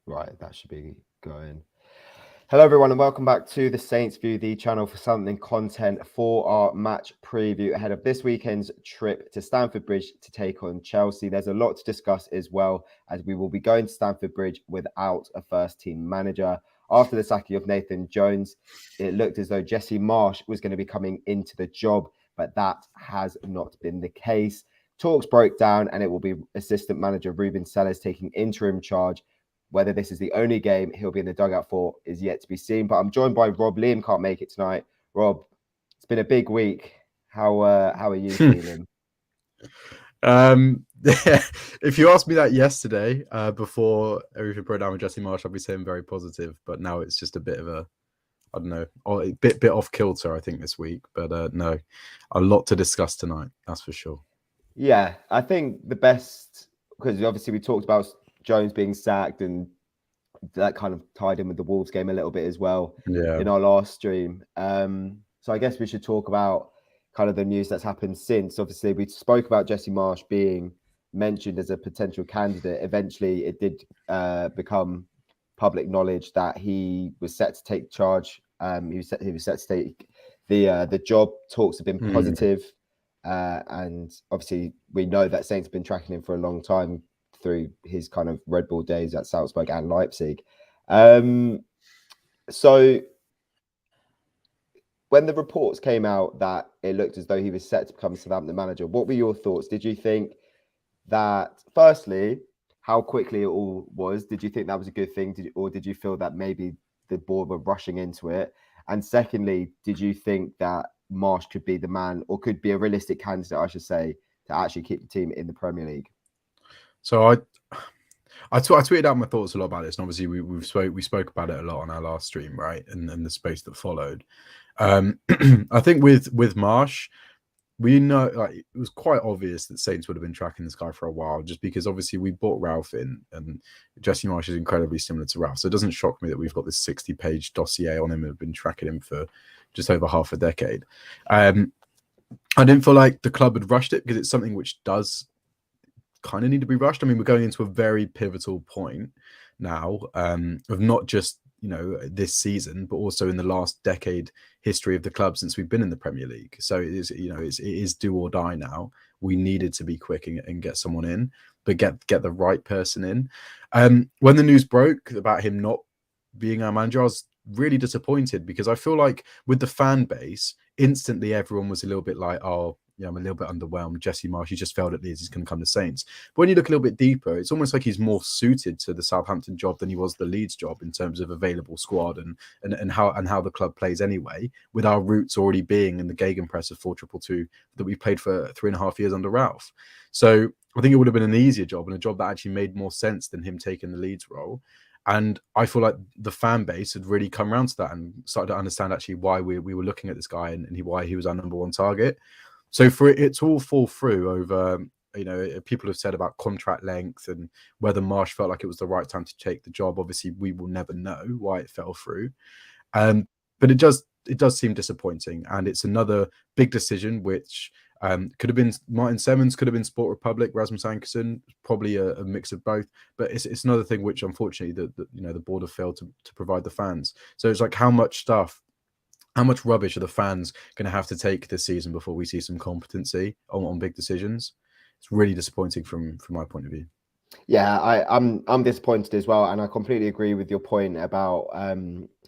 Right, that should be going. Hello, everyone, and welcome back to the Saints View, the channel for something content for our match preview ahead of this weekend's trip to Stamford Bridge to take on Chelsea. There's a lot to discuss as well, as we will be going to Stamford Bridge without a first-team manager. After the sacking of Nathan Jones, it looked as though Jesse Marsch was going to be coming into the job, but that has not been the case. Talks broke down, and it will be assistant manager Ruben Selles taking interim charge. Whether this is the only game he'll be in the dugout for is yet to be seen. But I'm joined by Rob. Liam can't make it tonight. Rob, it's been a big week. How are you feeling? If you asked me that yesterday, before everything broke down with Jesse Marsch, I'd be saying very positive. But now it's just a bit of a, I don't know, a bit off kilter, I think, this week. But no, a lot to discuss tonight, that's for sure. Yeah, I think the best, because obviously we talked about Jones being sacked, and that kind of tied in with the Wolves game a little bit as well in our last stream. So I guess we should talk about kind of the news that's happened since. Obviously, we spoke about Jesse Marsch being mentioned as a potential candidate. Eventually, it did become public knowledge that he was set to take charge. He was set to take the job. Talks have been positive. And obviously, we know that Saints have been tracking him for a long time through his kind of Red Bull days at Salzburg and Leipzig. So when the reports came out that it looked as though he was set to become Southampton manager, what were your thoughts? Did you think that, firstly, how quickly it all was? Did you think that was a good thing? Or did you feel that maybe the board were rushing into it? And secondly, did you think that Marsch could be the man, or could be a realistic candidate, I should say, to actually keep the team in the Premier League? So I tweeted out my thoughts a lot about this, and obviously we spoke about it a lot on our last stream, right? And the space that followed. I think with Marsch, we know, like, it was quite obvious that Saints would have been tracking this guy for a while, just because obviously we brought Ralph in, and Jesse Marsch is incredibly similar to Ralph. So it doesn't shock me that we've got this 60-page dossier on him and have been tracking him for just over half a decade. I didn't feel like the club had rushed it, because it's something which does kind of need to be rushed. I mean, we're going into a very pivotal point now, of not just, you know, this season, but also in the last decade history of the club since we've been in the Premier League. So it is, you know, it is do or die now. We needed to be quick and get someone in, but get the right person in. When the news broke about him not being our manager, I was really disappointed, because I feel like with the fan base, instantly everyone was a little bit like, oh, yeah, I'm a little bit underwhelmed. Jesse Marsch, he just failed at Leeds, he's going to come to Saints. But when you look a little bit deeper, it's almost like he's more suited to the Southampton job than he was the Leeds job in terms of available squad and how the club plays anyway, with our roots already being in the Gegenpress of 4-2-2 that we played for 3.5 years under Ralph. So I think it would have been an easier job, and a job that actually made more sense than him taking the Leeds role. And I feel like the fan base had really come around to that and started to understand actually why we were looking at this guy, and why he was our number one target. So for it to all fall through over, you know, people have said about contract length and whether Marsch felt like it was the right time to take the job. Obviously, we will never know why it fell through. But it does seem disappointing. And it's another big decision, which could have been Martin Semmens, could have been Sport Republic, Rasmus Ankerson, probably a mix of both. But it's another thing which, unfortunately, the board have failed to provide the fans. So it's like, how much rubbish are the fans going to have to take this season before we see some competency on big decisions? It's really disappointing from my point of view. Yeah, I'm disappointed as well, and I completely agree with your point about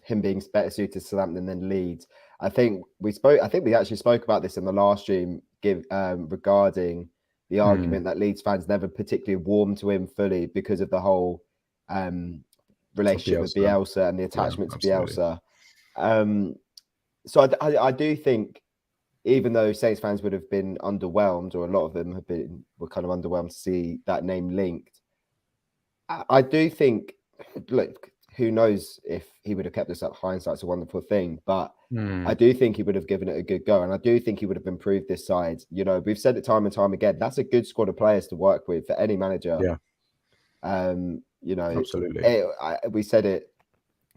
him being better suited to Southampton than Leeds. I think we actually spoke about this in the last stream, regarding the argument that Leeds fans never particularly warmed to him fully because of the whole relationship with Bielsa and the attachment to Bielsa. So I do think, even though Saints fans would have been underwhelmed, or a lot of them were kind of underwhelmed to see that name linked, I do think, look, who knows if he would have kept this up? Hindsight's a wonderful thing, but I do think he would have given it a good go, and I do think he would have improved this side. You know, we've said it time and time again. That's a good squad of players to work with for any manager. Yeah. You know, absolutely. We said it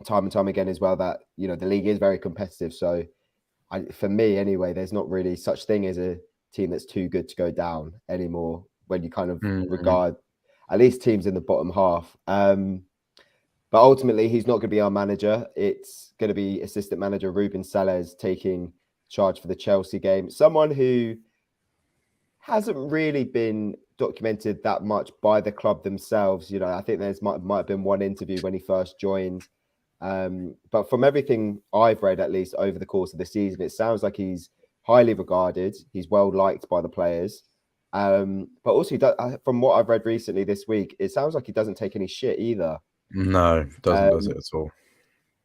time and time again as well, that, you know, the league is very competitive. So for me anyway, there's not really such thing as a team that's too good to go down anymore, when you kind of regard at least teams in the bottom half. But ultimately, he's not going to be our manager. It's going to be assistant manager Ruben Selles taking charge for the Chelsea game. Someone who hasn't really been documented that much by the club themselves. I think there's might have been one interview when he first joined. But from everything I've read, at least over the course of the season, it sounds like he's highly regarded. He's well liked by the players. But also, from what I've read recently this week, it sounds like he doesn't take any shit either. No, does it at all?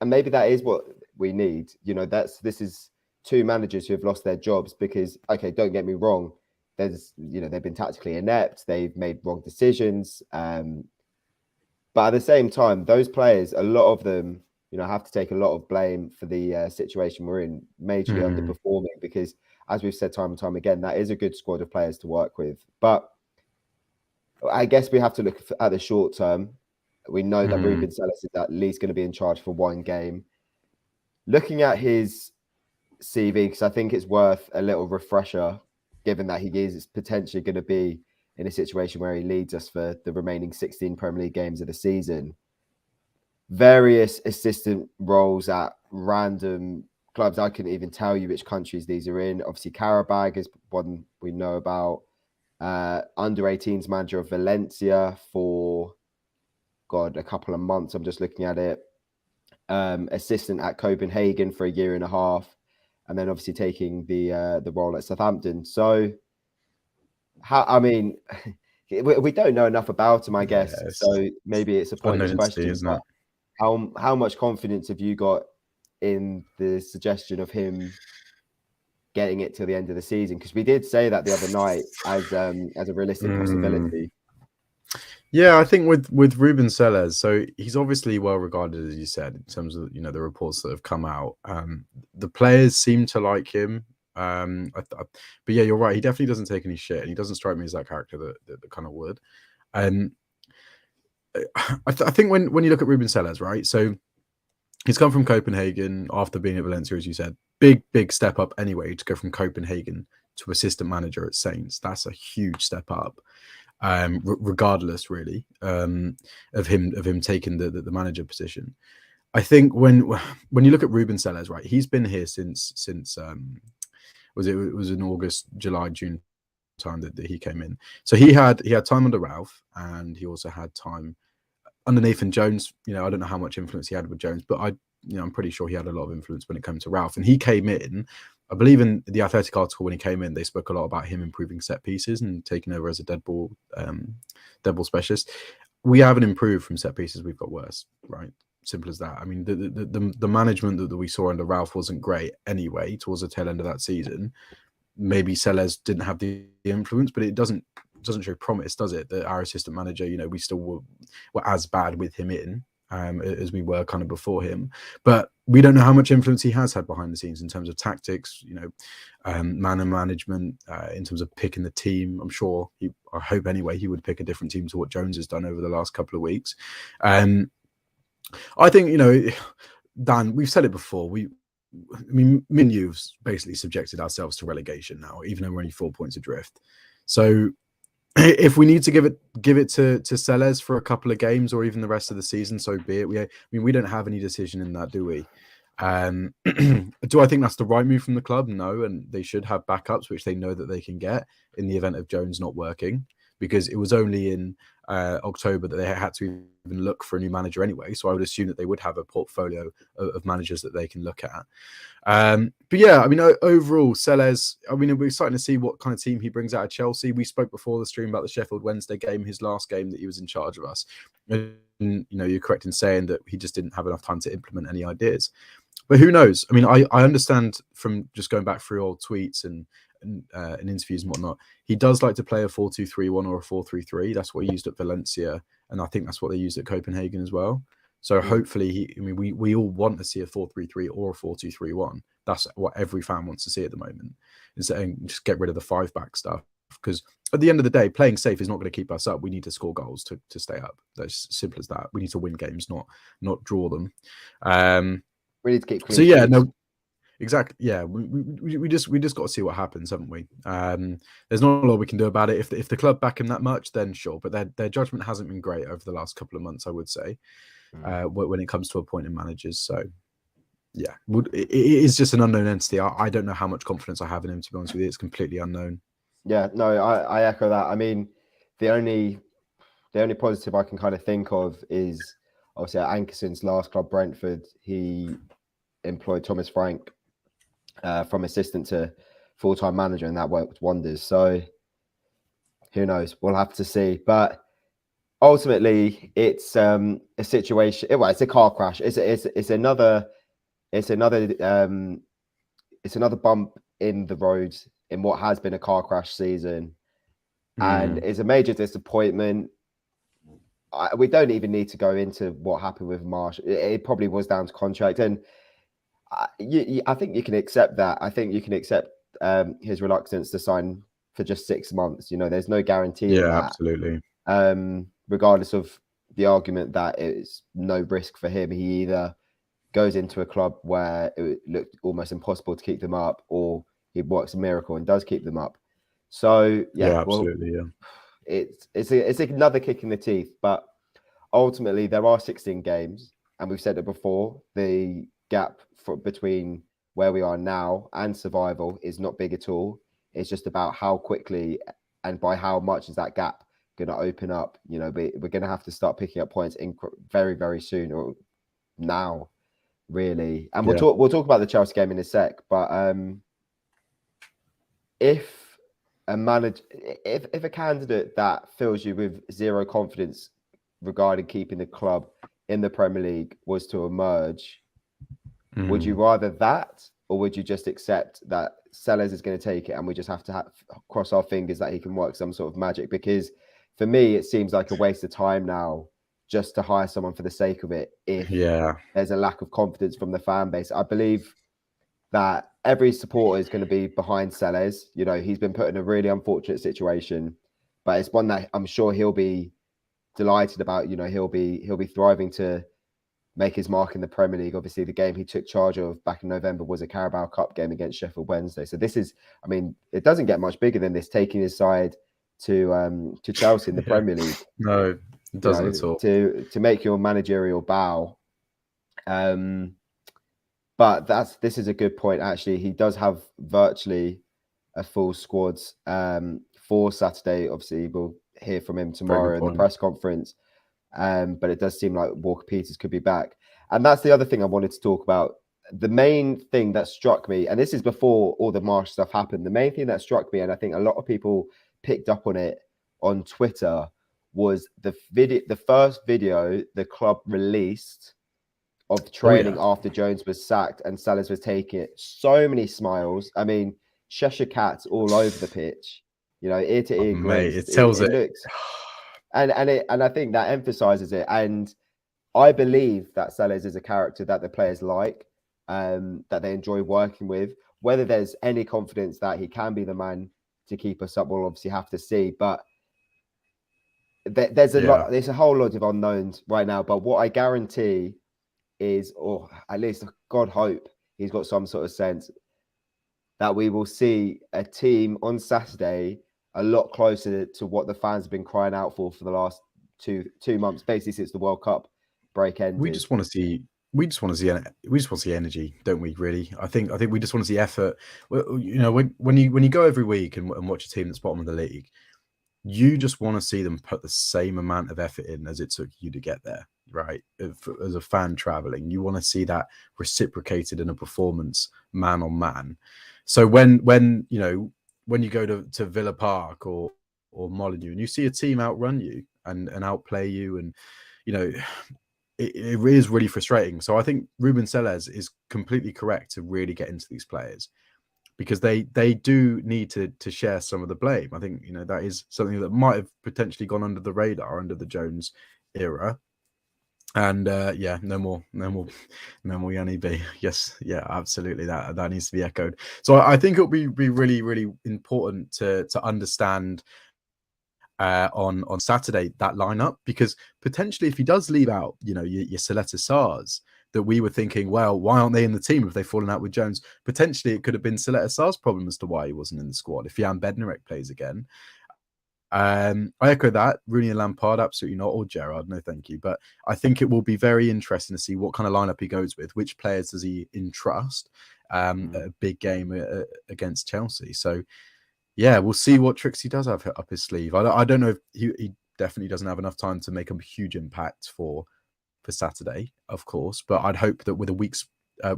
And maybe that is what we need. This is two managers who have lost their jobs because, okay, don't get me wrong, they've been tactically inept, they've made wrong decisions. But at the same time, those players, a lot of them, have to take a lot of blame for the situation we're in, majorly underperforming, because as we've said time and time again, that is a good squad of players to work with. But I guess we have to look at the short term. We know that Ruben Selles is at least going to be in charge for one game. Looking at his CV, because I think it's worth a little refresher, given that he is potentially going to be in a situation where he leads us for the remaining 16 Premier League games of the season. Various assistant roles at random clubs. I couldn't even tell you which countries these are in. Obviously, Karabag is one we know about. Under 18s manager of Valencia for, a couple of months. I'm just looking at it. Assistant at Copenhagen for a year and a half. And then obviously taking the role at Southampton. So, we don't know enough about him, I guess. Yes. So maybe it's a pointless question, isn't it? How much confidence have you got in the suggestion of him getting it till the end of the season? Because we did say that the other night as a realistic possibility. Yeah, I think with Ruben Selles, so he's obviously well regarded, as you said, in terms of the reports that have come out. The players seem to like him. But yeah, you're right. He definitely doesn't take any shit, and he doesn't strike me as that character that kind of would. I think when you look at Ruben Selles, right? So he's come from Copenhagen after being at Valencia, as you said. Big step up anyway to go from Copenhagen to assistant manager at Saints. That's a huge step up, regardless really of him taking the manager position. I think when you look at Ruben Selles, right? He's been here since it was in August, July, June time that he came in. So he had time under Ralph, and he also had time under Nathan Jones. I don't know how much influence he had with Jones, but I'm pretty sure he had a lot of influence when it came to Ralph. And he came in, I believe in the Athletic article when he came in, they spoke a lot about him improving set pieces and taking over as a dead ball specialist. We haven't improved from set pieces; we've got worse, right? Simple as that. I mean, the management that we saw under Ralph wasn't great anyway. Towards the tail end of that season, maybe Selles didn't have the influence, but it doesn't show promise, does it? That our assistant manager, we still were as bad with him in as we were kind of before him. But we don't know how much influence he has had behind the scenes in terms of tactics, man and management, in terms of picking the team. I'm sure I hope anyway, he would pick a different team to what Jones has done over the last couple of weeks. I think, Dan, we've said it before. Me and you've basically subjected ourselves to relegation now, even though we're only 4 points adrift. So if we need to give it to Selles for a couple of games or even the rest of the season, so be it. We don't have any decision in that, do we? Do I think that's the right move from the club? No, and they should have backups, which they know that they can get in the event of Jones not working, because it was only in October that they had to even look for a new manager anyway. So I would assume that they would have a portfolio of managers that they can look at. But yeah, overall, Selles, we're starting to see what kind of team he brings out of Chelsea. We spoke before the stream about the Sheffield Wednesday game, his last game that he was in charge of us. And, you're correct in saying that he just didn't have enough time to implement any ideas. But who knows? I understand from just going back through old tweets and interviews and whatnot, he does like to play a 4-2-3-1 or a 4-3-3. That's what he used at Valencia, and I think that's what they used at Copenhagen as well. So hopefully, we all want to see a 4-3-3 or a 4-2-3-1. That's what every fan wants to see at the moment, instead of just get rid of the 5-back stuff. Because at the end of the day, playing safe is not going to keep us up. We need to score goals to stay up. That's simple as that. We need to win games, not draw them. We need to keep clean. So yeah, no. Exactly. Yeah, we just got to see what happens, haven't we? There's not a lot we can do about it. If the club back him that much, then sure. But their judgment hasn't been great over the last couple of months, I would say, when it comes to appointing managers. So yeah, it is just an unknown entity. I don't know how much confidence I have in him, to be honest with you. It's completely unknown. Yeah, no, I echo that. I mean, the only positive I can kind of think of is obviously at Ankerson's last club, Brentford, he employed Thomas Frank from assistant to full-time manager, and that worked wonders. So who knows? We'll have to see. But ultimately, it's a situation. Well, it's a car crash. It's another bump in the road in what has been a car crash season, and it's a major disappointment. We don't even need to go into what happened with Marsch. It probably was down to contract, and I think you can accept that. I think you can accept his reluctance to sign for just 6 months. You know, there's no guarantee in that. Absolutely. Regardless of the argument that it's no risk for him, he either goes into a club where it looked almost impossible to keep them up, or he works a miracle and does keep them up. So yeah, absolutely. Well, it's another kick in the teeth, but ultimately there are 16 games, and we've said it before. The gap between where we are now and survival is not big at all. It's just about how quickly and by how much is that gap going to open up. You know, we're going to have to start picking up points very, very soon, or now, really. And we'll talk about the Chelsea game in a sec. But if a candidate that fills you with zero confidence regarding keeping the club in the Premier League was to emerge, would you rather that, or would you just accept that Selles is going to take it and we just have to cross our fingers that he can work some sort of magic? Because for me, it seems like a waste of time now just to hire someone for the sake of it if there's a lack of confidence from the fan base. I believe that every supporter is going to be behind Selles. You know, he's been put in a really unfortunate situation, but it's one that I'm sure he'll be delighted about. You know, he'll be thriving to make his mark in the Premier League. Obviously, the game he took charge of back in November was a Carabao Cup game against Sheffield Wednesday. So this is, I mean, it doesn't get much bigger than this, taking his side to Chelsea in the Premier League. No, it doesn't at all. To make your managerial bow. But this is a good point, actually. He does have virtually a full squad for Saturday. Obviously, we'll hear from him tomorrow in the press conference. But it does seem like Walker-Peters could be back. And that's the other thing I wanted to talk about. The main thing that struck me, and this is before all the Marsch stuff happened, the main thing that struck me, and I think a lot of people picked up on it on Twitter, was the first video the club released of training after Jones was sacked and Selles was taking it. So many smiles. I mean, Cheshire cats all over the pitch. You know, ear to ear grins. It tells it. Looks, and I think that emphasizes it. And I believe that Selles is a character that the players like, that they enjoy working with. Whether there's any confidence that he can be the man to keep us up, we'll obviously have to see. But there's a whole lot of unknowns right now. But what I guarantee is, or at least God hope, he's got some sort of sense that we will see a team on Saturday a lot closer to what the fans have been crying out for the last two months, basically since the World Cup break ended. We just want to see energy, don't we? Really, I think we just want to see effort. You know, when you go every week and watch a team that's bottom of the league, you just want to see them put the same amount of effort in as it took you to get there, right? As a fan traveling, you want to see that reciprocated in a performance, man on man. So when you go to Villa Park or Molineux and you see a team outrun you and outplay you, and you know, it is really frustrating. So I think Ruben Selles is completely correct to really get into these players, because they do need to share some of the blame. I think, you know, that is something that might have potentially gone under the radar under the Jones era. And no more Yanni B. Yes, yeah, absolutely. That needs to be echoed. So I think it'll be really, really important to understand on Saturday that lineup, because potentially if he does leave out, you know, your Saleta Sars, that we were thinking, well, why aren't they in the team if they've fallen out with Jones? Potentially, it could have been Saleta-Sarr's problem as to why he wasn't in the squad. If Jan Bednarek plays again, I echo that. Rooney and Lampard, absolutely not, or Gerrard, no thank you. But I think it will be very interesting to see what kind of lineup he goes with. Which players does he entrust at a big game against Chelsea? So, yeah, we'll see what tricks he does have up his sleeve. I don't know if he definitely doesn't have enough time to make a huge impact for Saturday, of course. But I'd hope that with a week's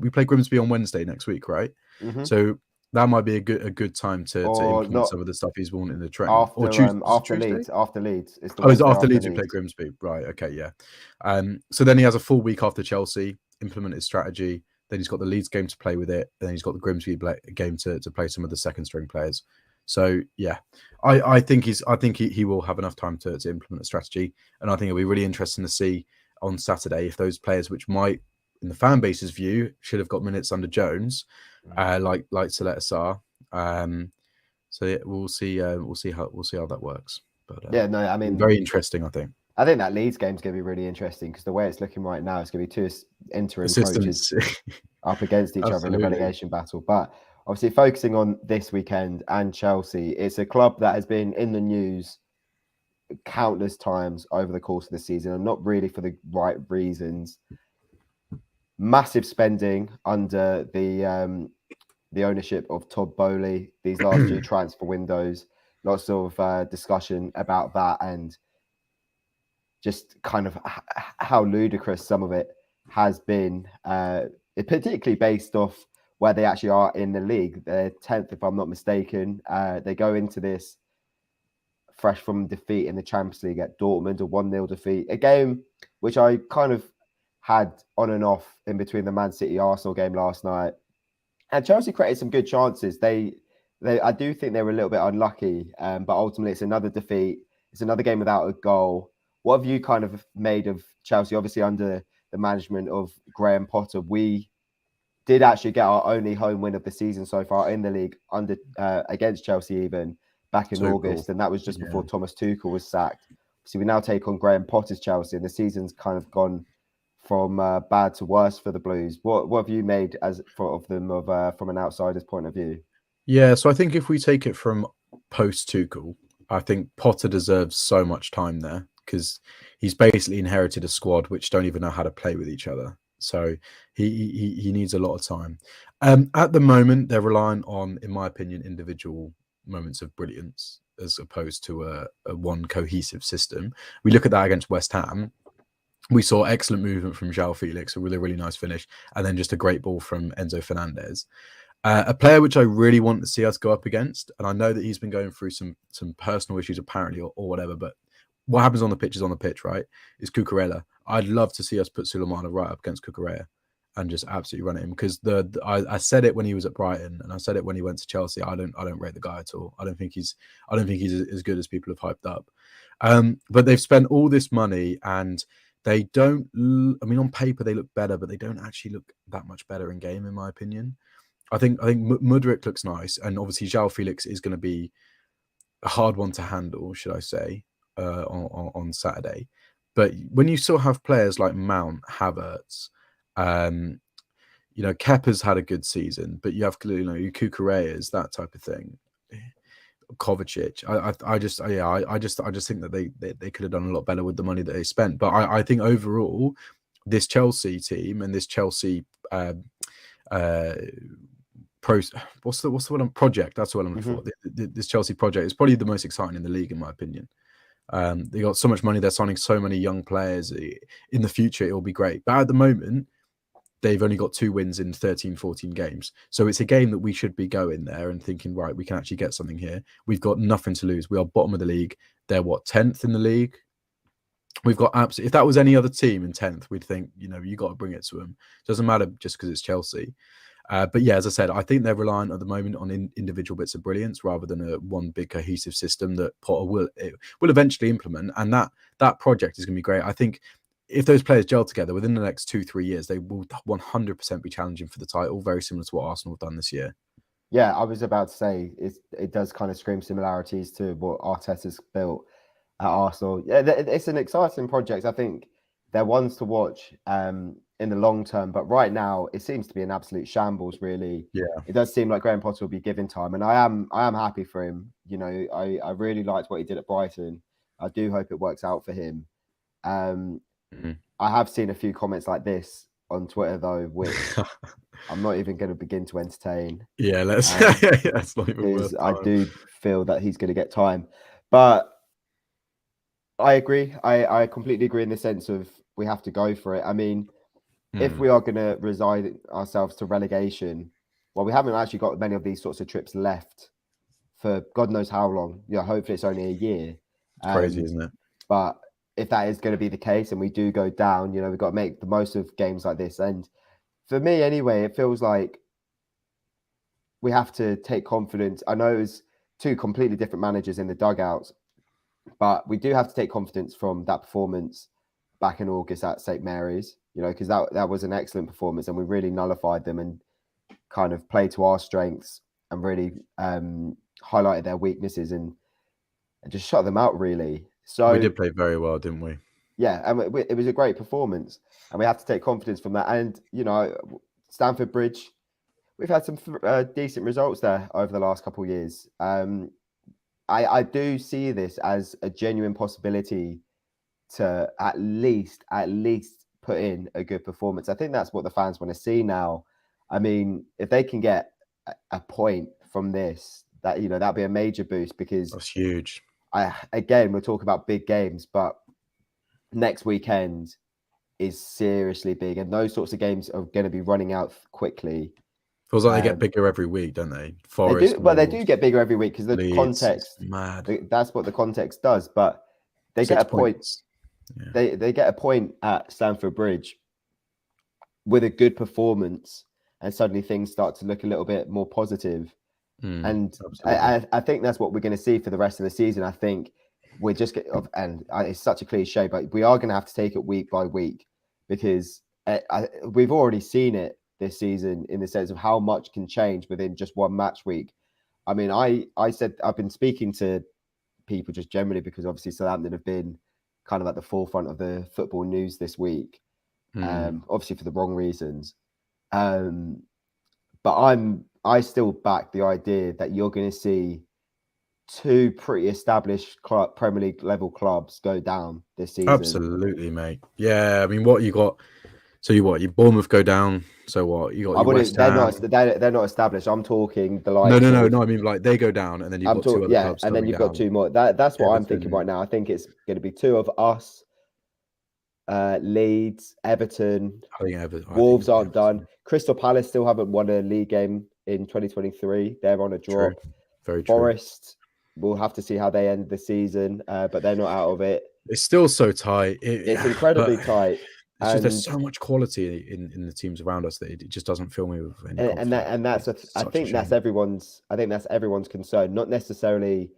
we play Grimsby on Wednesday next week, right? Mm-hmm. So that might be a good time to implement some of the stuff he's wanting to train. After Tuesday? After Leeds. It's the It's Wednesday after Leeds we play Grimsby. Right, okay, yeah. So then he has a full week after Chelsea, implement his strategy. Then he's got the Leeds game to play with it. And then he's got the Grimsby game to play some of the second string players. So yeah, I think he will have enough time to implement a strategy. And I think it'll be really interesting to see on Saturday if those players which might, in the fan base's view, should have got minutes under Jones, like Saleta-Sarr. So yeah, we'll see how that works. But yeah, no, I mean, very interesting. I think that Leeds game's going to be really interesting because the way it's looking right now, it's going to be two interim coaches up against each other in a relegation battle. But obviously, focusing on this weekend and Chelsea, it's a club that has been in the news countless times over the course of the season, and not really for the right reasons. Massive spending under the ownership of Todd Boehly these last two transfer windows. Lots of discussion about that and just kind of how ludicrous some of it has been, particularly based off where they actually are in the league. They're 10th, if I'm not mistaken. They go into this fresh from defeat in the Champions League at Dortmund, a 1-0 defeat. A game which I kind of had on and off in between the Man City Arsenal game last night. And Chelsea created some good chances. I do think they were a little bit unlucky, but ultimately it's another defeat. It's another game without a goal. What have you kind of made of Chelsea? Obviously, under the management of Graham Potter, we did actually get our only home win of the season so far in the league against Chelsea, even back in August, and that was just before Thomas Tuchel was sacked. So we now take on Graham Potter's Chelsea, and the season's kind of gone from bad to worse for the Blues. What have you made of them from an outsider's point of view? Yeah, so I think if we take it from post Tuchel, I think Potter deserves so much time there because he's basically inherited a squad which don't even know how to play with each other. So he needs a lot of time. At the moment, they're relying on, in my opinion, individual moments of brilliance as opposed to a one cohesive system. We look at that against West Ham. We saw excellent movement from João Felix, a really, really nice finish, and then just a great ball from Enzo Fernandez. A player which I really want to see us go up against, and I know that he's been going through some personal issues apparently or whatever, but what happens on the pitch is on the pitch, right? Is Cucurella. I'd love to see us put Sulemana right up against Cucurella and just absolutely run at him because I said it when he was at Brighton and I said it when he went to Chelsea. I don't rate the guy at all. I don't think he's as good as people have hyped up. But they've spent all this money and they don't. I mean, on paper they look better, but they don't actually look that much better in game, in my opinion. I think Mudryk looks nice, and obviously João Felix is going to be a hard one to handle, should I say, on Saturday. But when you still have players like Mount, Havertz, Kepa's had a good season, but you have your Cucurella's, that type of thing. Kovacic, I just think that they could have done a lot better with the money that they spent. But I think overall, this Chelsea team and this Chelsea what's the word? Project. That's what I'm looking for. This Chelsea project is probably the most exciting in the league, in my opinion. They got so much money. They're signing so many young players. In the future, it will be great. But at the moment, they've only got 2 wins in 13, 14 games. So it's a game that we should be going there and thinking, right, we can actually get something here. We've got nothing to lose. We are bottom of the league. They're 10th in the league. We've got absolutely. If that was any other team in 10th, we'd think, you got to bring it to them. Doesn't matter just because it's Chelsea. But yeah, as I said, I think they're relying at the moment on individual bits of brilliance rather than a one big cohesive system that Potter will eventually implement. And that project is going to be great. I think if those players gel together within the next 2-3 years, they will 100% be challenging for the title, very similar to what Arsenal have done this year. Yeah, I was about to say it does kind of scream similarities to what Arteta's built at Arsenal. Yeah, it's an exciting project. I think they're ones to watch. in the long term. But right now, it seems to be an absolute shambles. Really, Yeah. it does seem like Graham Potter will be given time, and I am happy for him. You know, I really liked what he did at Brighton. I do hope it works out for him. I have seen a few comments like this on Twitter though, which I'm not even going to begin to entertain. Yeah, that's not even worth because I time. do feel that he's going to get time. But I agree. I completely agree in the sense of we have to go for it. I mean, if we are going to resign ourselves to relegation, well, we haven't actually got many of these sorts of trips left for God knows how long. You know, hopefully it's only a year. It's crazy, isn't it? But if that is going to be the case and we do go down, you know, we've got to make the most of games like this. And for me, anyway, it feels like we have to take confidence. I know it was two completely different managers in the dugouts, but we do have to take confidence from that performance back in August at St. Mary's, you know, because that was an excellent performance and we really nullified them and kind of played to our strengths and really highlighted their weaknesses and just shut them out, really. So we did play very well, didn't we? Yeah, and it was a great performance and we have to take confidence from that. And, you know, Stamford Bridge, we've had some decent results there over the last couple of years. I do see this as a genuine possibility to at least put in a good performance. I think that's what the fans want to see now. I mean, if they can get a point from this, that, you know, that'd be a major boost because that's huge. Again, we'll talk about big games, but next weekend is seriously big, and those sorts of games are going to be running out quickly. Feels like they get bigger every week, don't they? Forest, they do get bigger every week because the Leeds, context. Mad. That's what the context does. But they 6 get a point. Yeah. They get a point at Stamford Bridge with a good performance, and suddenly things start to look a little bit more positive. And I think that's what we're going to see for the rest of the season. I think we're just and it's such a cliche, but we are going to have to take it week by week because we've already seen it this season in the sense of how much can change within just one match week. I mean, I said I've been speaking to people just generally because obviously Southampton have been kind of at the forefront of the football news this week, obviously for the wrong reasons. But I still back the idea that you're going to see two pretty established Premier League level clubs go down this season. Absolutely, mate. Yeah, I mean, what you got? So you Bournemouth go down. So what you got? They're not established. I'm talking the likes. No. I mean, like they go down, and then you've got two other clubs. And then you've got two more. That's what I'm thinking right now. I think it's going to be two of us. Leeds, Everton. Wolves aren't done. Crystal Palace still haven't won a league game in 2023. They're on a drop. Very true. Forest, we'll have to see how they end the season, but they're not out of it. It's still so tight. It's incredibly tight. It's just there's so much quality in the teams around us that it just doesn't fill me with any confidence. I think that's everyone's concern. Not necessarily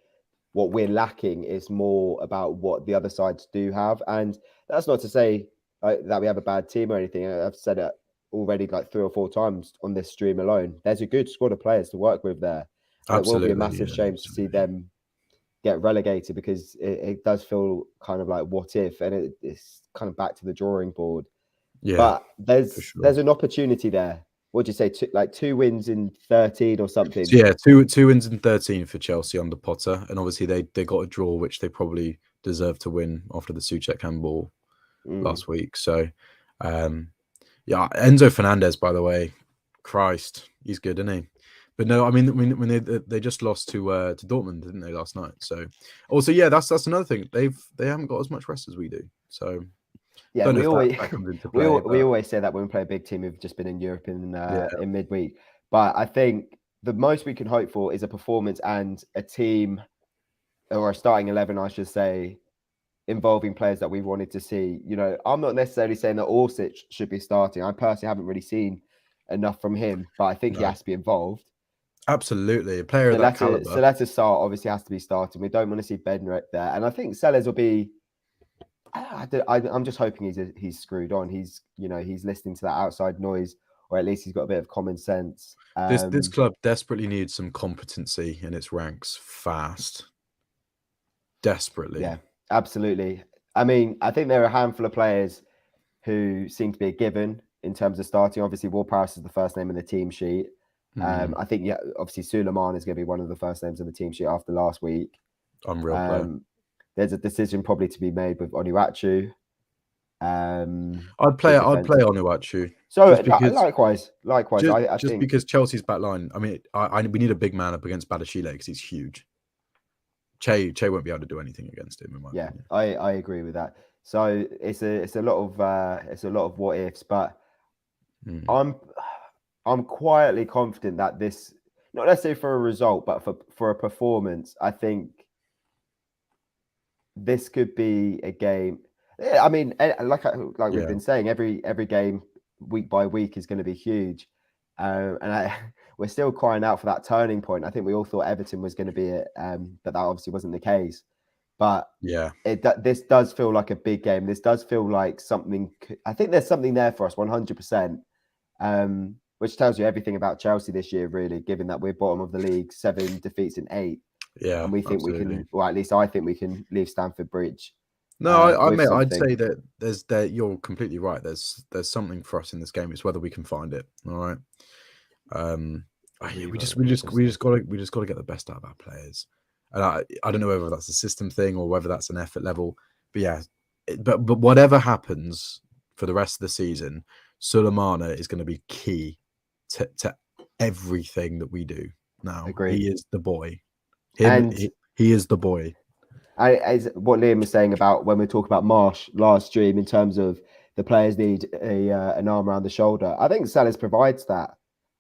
what we're lacking. It's more about what the other sides do have, and that's not to say that we have a bad team or anything. I've said it already like 3 or 4 times on this stream alone. There's a good squad of players to work with there. It will be a massive shame to see them get relegated because it does feel kind of like what if, and it's kind of back to the drawing board. Yeah, but there's an opportunity there. What do you say? 2 wins in 13 or something? So yeah, two wins in 13 for Chelsea under Potter, and obviously they got a draw which they probably deserve to win after the Soucek handball last week. So yeah, Enzo Fernandez, by the way, Christ, he's good, isn't he? But no, I mean when they just lost to Dortmund, didn't they, last night? So also, yeah, that's another thing. They haven't got as much rest as we do. So yeah, we always say that when we play a big team, we've just been in Europe in midweek. But I think the most we can hope for is a performance and a team, or a starting 11, I should say, involving players that we wanted to see. You know, I'm not necessarily saying that Orsic should be starting. I personally haven't really seen enough from him, but I think he has to be involved. Absolutely, a player of that caliber. So that's a start. Obviously, has to be starting. We don't want to see Bednarek there, and I think Selles will be. I'm just hoping he's screwed on. He's listening to that outside noise, or at least he's got a bit of common sense. This club desperately needs some competency in its ranks fast. Desperately. Yeah, absolutely. I mean, I think there are a handful of players who seem to be a given. in terms of starting. Obviously, Ward-Prowse is the first name in the team sheet. I think, obviously, Suleiman is going to be one of the first names on the team sheet after last week. Unreal player. There's a decision probably to be made with Onuachu. I'd play Onuachu. So because, likewise, I just think because Chelsea's back line. I mean, we need a big man up against Badashile because he's huge. Che won't be able to do anything against him. In my opinion. I agree with that. So it's a lot of what ifs, but I'm quietly confident that this, not necessarily for a result, but for a performance, I think this could be a game. I mean, like we've been saying, every game week by week is going to be huge, and we're still crying out for that turning point. I think we all thought Everton was going to be it, but that obviously wasn't the case. But this does feel like a big game. This does feel like something. I think there's something there for us, 100%. Which tells you everything about Chelsea this year, really, given that we're bottom of the league, 7 defeats in 8. Yeah, and we think we can, or at least I think we can leave Stamford Bridge. No, I'd say that you're completely right. There's something for us in this game. It's whether we can find it. All right. We just got to get the best out of our players. And I don't know whether that's a system thing or whether that's an effort level. But yeah, but whatever happens for the rest of the season, Sulemana is going to be key to everything that we do now. Agreed. He is the boy. He is the boy. As what Liam was saying about when we talk about Marsch last stream, in terms of the players need an arm around the shoulder, I think Selles provides that.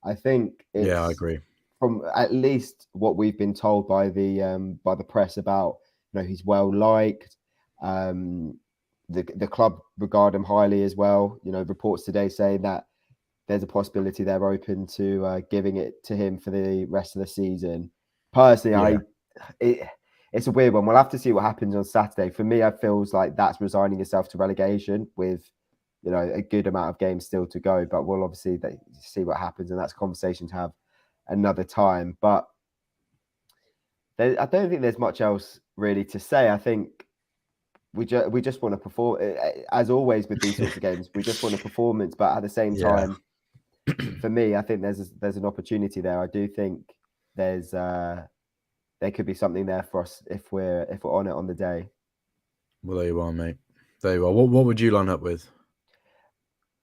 I think I agree. From at least what we've been told by the press about, he's well liked. The club regard him highly as well. Reports today saying that there's a possibility they're open to giving it to him for the rest of the season. Personally, it's a weird one. We'll have to see what happens on Saturday. For me, it feels like that's resigning yourself to relegation with, a good amount of games still to go. But we'll obviously see what happens, and that's a conversation to have another time. But I don't think there's much else really to say. I think we just want to perform, as always with these sorts of games. We just want a performance, but at the same time, for me, I think there's an opportunity there. I do think there could be something there for us if we're on it on the day. Well, there you are, mate. There you are. What would you line up with?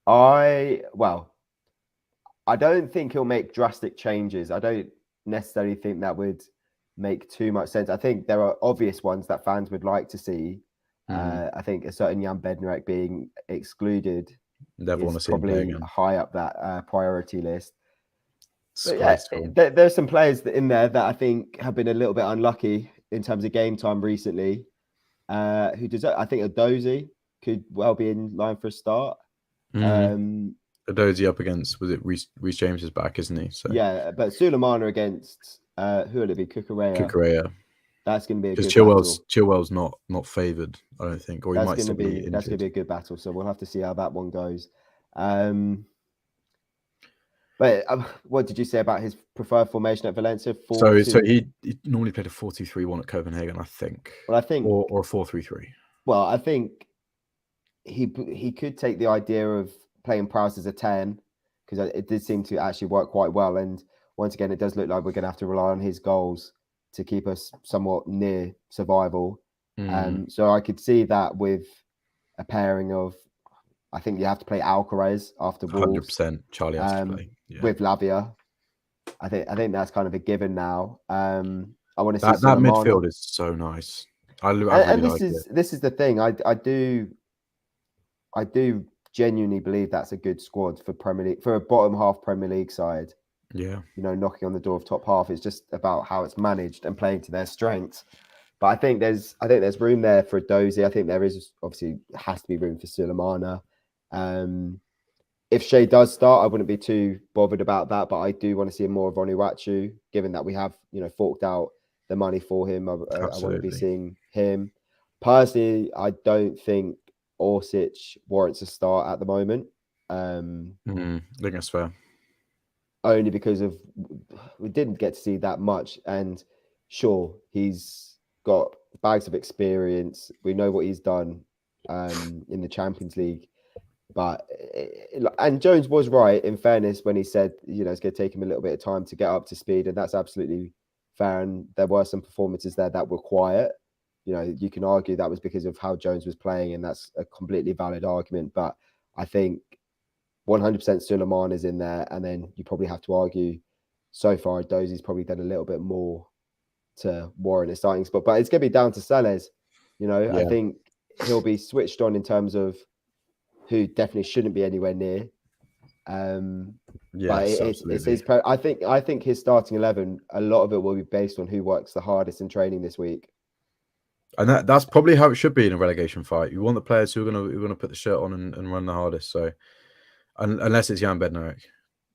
I don't think he'll make drastic changes. I don't necessarily think that would make too much sense. I think there are obvious ones that fans would like to see. I think a certain Jan Bednarek being excluded is probably high up that priority list. But there's some players in there that I think have been a little bit unlucky in terms of game time recently. Who deserve? I think Edozie could well be in line for a start. Edozie up against, was it Reece James is back, isn't he? So yeah, but Sulemana against who will it be? Cucurella. That's going to be a good battle. Chilwell's not favoured, I don't think, or he might still be injured. That's going to be a good battle. So we'll have to see how that one goes. But what did you say about his preferred formation at Valencia? So he normally played a 4-2-3-1 at Copenhagen, I think. Well, I think, or a 4-3-3. Well, I think he could take the idea of playing Prowse as a 10, because it did seem to actually work quite well. And once again, it does look like we're going to have to rely on his goals to keep us somewhat near survival. So I could see that with a pairing of, I think you have to play Alcaraz after Wolves. 100%. Charlie has to play with Lavia. I think that's kind of a given now. I want to see that midfield is so nice. This is the thing. I do genuinely believe that's a good squad for Premier League, for a bottom half Premier League side. Yeah, knocking on the door of top half. It's just about how it's managed and playing to their strengths. But I think there's room there for Edozie. I think there is obviously has to be room for Sulemana. If Shea does start, I wouldn't be too bothered about that. But I do want to see more of Onuachu, given that we have forked out the money for him. I want to be seeing him. Personally, I don't think Orsic warrants a start at the moment. I think that's fair. Only because we didn't get to see that much, and sure, he's got bags of experience. We know what he's done in the Champions League, but and Jones was right, in fairness, when he said, it's going to take him a little bit of time to get up to speed, and that's absolutely fair. And there were some performances there that were quiet. You can argue that was because of how Jones was playing, and that's a completely valid argument. But I think 100% Suleiman is in there, and then you probably have to argue so far Dozie's probably done a little bit more to warrant a starting spot. But it's going to be down to Selles. I think he'll be switched on in terms of who definitely shouldn't be anywhere near. But it's his. I think his starting 11, a lot of it will be based on who works the hardest in training this week. And that's probably how it should be in a relegation fight. You want the players who are going to put the shirt on and run the hardest. So, unless it's Jan Bednarek,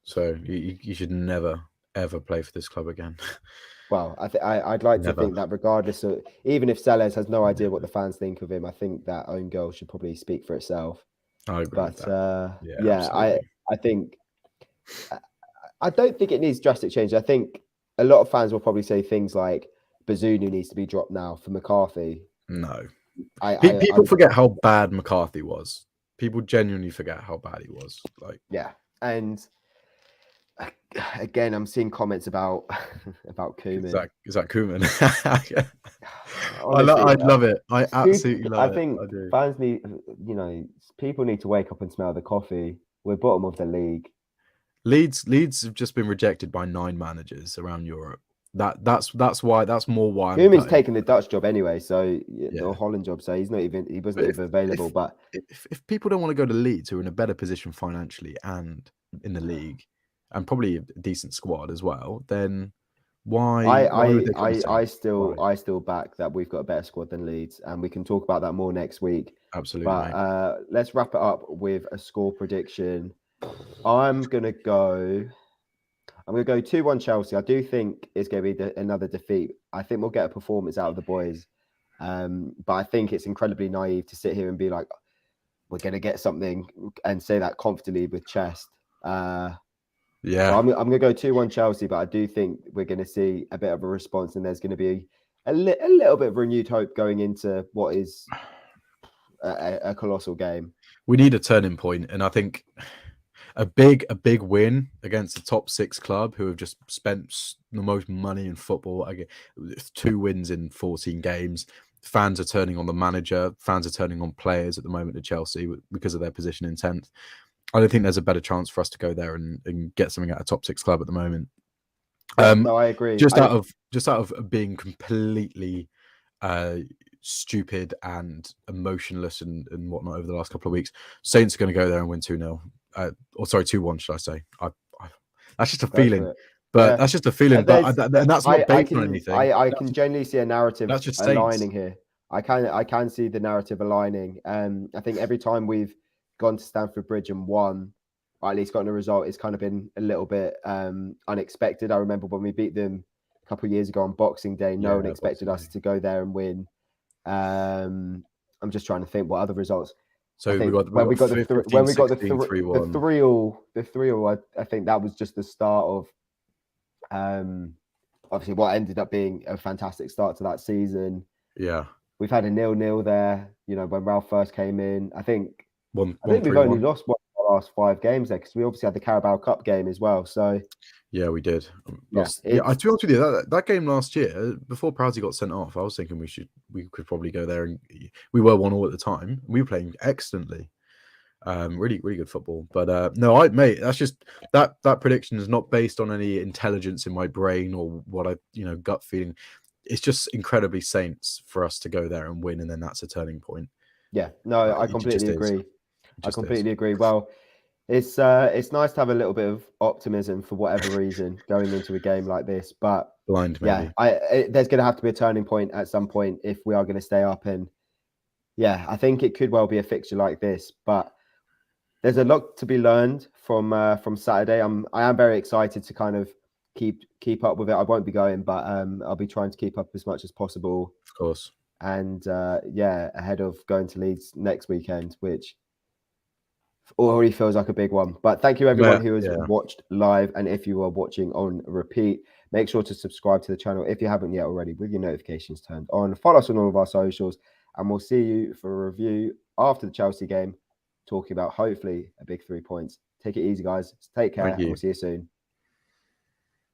so you should never ever play for this club again. Well, I'd like to think that regardless of, even if Selles has no idea what the fans think of him, I think that own goal should probably speak for itself. I agree. But I think I don't think it needs drastic change. I think a lot of fans will probably say things like Bazunu needs to be dropped now for McCarthy. No, people forget how bad McCarthy was. People genuinely forget how bad he was. And again, I'm seeing comments about Koeman. Is that Koeman? Honestly, I love it. I absolutely love it. I think fans need, people need to wake up and smell the coffee. We're bottom of the league. Leeds have just been rejected by 9 managers around Europe. That's more why Koeman's taking the Dutch job anyway, so the Holland job. So he wasn't even available. But if people don't want to go to Leeds, who are in a better position financially and in the league, and probably a decent squad as well, then why? I still back that we've got a better squad than Leeds, and we can talk about that more next week. Absolutely. But let's wrap it up with a score prediction. I'm gonna go 2-1 Chelsea. I do think it's going to be another defeat. I think we'll get a performance out of the boys, but I think it's incredibly naive to sit here and be like, we're going to get something and say that confidently with chest. So I'm going to go 2-1 Chelsea, but I do think we're going to see a bit of a response, and there's going to be a little bit of renewed hope going into what is a colossal game. We need a turning point, and I think a big win against the top 6 club who have just spent the most money in football. 2 wins in 14 games. Fans are turning on the manager. Fans are turning on players at the moment at Chelsea because of their position in 10th. I don't think there's a better chance for us to go there and get something at a top 6 club at the moment. No, I agree. Just out of being completely stupid and emotionless and whatnot over the last couple of weeks, Saints are going to go there and win 2-0. 2-1, should I say? That's just a feeling. But that's just a feeling. And that's not based on anything. I can genuinely see a narrative aligning here. I can see the narrative aligning. I think every time we've gone to Stamford Bridge and won, or at least gotten a result, it's kind of been a little bit unexpected. I remember when we beat them a couple of years ago on Boxing Day, no one expected us to go there and win. I'm just trying to think what other results. So we got the 3-3. I think that was just the start of obviously what ended up being a fantastic start to that season. Yeah, we've had a 0-0 there. When Ralph first came in, I think we've only lost one of the last 5 games there because we obviously had the Carabao Cup game as well. So yeah, we did. To be honest with you, that game last year, before Prowsey got sent off, I was thinking we could probably go there, and we were 1-1 at the time. We were playing excellently, really good football. But no, mate, that's just that prediction is not based on any intelligence in my brain or what gut feeling. It's just incredibly Saints for us to go there and win, and then that's a turning point. Yeah, no, I completely agree. Agree. Well, it's nice to have a little bit of optimism for whatever reason going into a game like this. But blind, maybe. There's going to have to be a turning point at some point if we are going to stay up. And I think it could well be a fixture like this. But there's a lot to be learned from Saturday. I am very excited to kind of keep up with it. I won't be going, but I'll be trying to keep up as much as possible. Of course. And ahead of going to Leeds next weekend, which already feels like a big one. But thank you everyone who has watched live, and if you are watching on repeat, make sure to subscribe to the channel if you haven't yet already with your notifications turned on. Follow us on all of our socials, and we'll see you for a review after the Chelsea game talking about hopefully a big 3 points. Take it easy, guys. Take care, Thank and you. we'll see you soon.